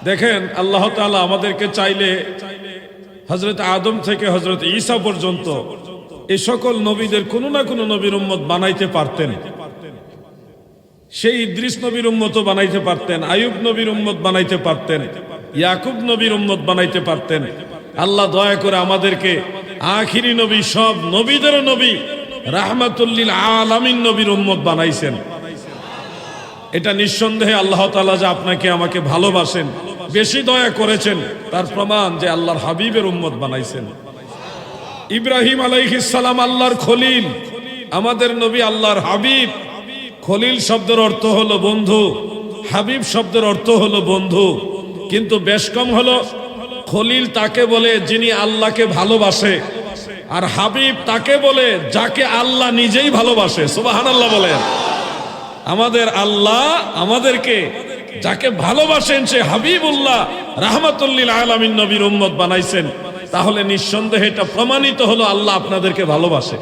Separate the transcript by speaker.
Speaker 1: দেখেন আল্লাহ তাআলা আমাদেরকে চাইলে হযরত আদম থেকে হযরত ঈসা পর্যন্ত এই সকল নবীদের কোনো না কোনো নবীর উম্মত বানাইতে পারতেন। সেই ইদ্রিস নবীর উম্মতও বানাইতে পারতেন, আইয়ুব নবীর উম্মত বানাইতে পারতেন, ইয়াকুব নবীর উম্মত বানাইতে পারতেন। আল্লাহ দয়া করে আমাদেরকে আখিরি নবী, সব নবীদের নবী, রাহমাতুল লিল আলামিন নবীর উম্মত বানাইছেন। এটা নিঃসন্দেহে আল্লাহ তাআলা যে আপনাকে আমাকে ভালোবাসেন, বেশি দয়া করেছেন, তার প্রমাণ যে আল্লাহর হাবিবের উম্মত বানাইছেন। ইব্রাহিম আলাইহিস সালাম আল্লাহর খলিল, আমাদের নবী আল্লাহর হাবিব। খলিল শব্দের অর্থ হলো বন্ধু, হাবিব শব্দের অর্থ হলো বন্ধু, কিন্তু বেশ কম হলো খলিল তাকে বলে যিনি আল্লাহকে ভালোবাসে, আর হাবিব তাকে বলে যাকে আল্লাহ নিজেই ভালোবাসে। সুবহানাল্লাহ বলেন। আমাদের আল্লাহ আমাদেরকে যাকে ভালোবাসেন সে হাবিবুল্লাহ রাহমাতুল লিল আলামিন নবীর উম্মত বানাইছেন। তাহলে নিঃসন্দেহে এটা প্রমাণিত হলো আল্লাহ আপনাদেরকে ভালোবাসে।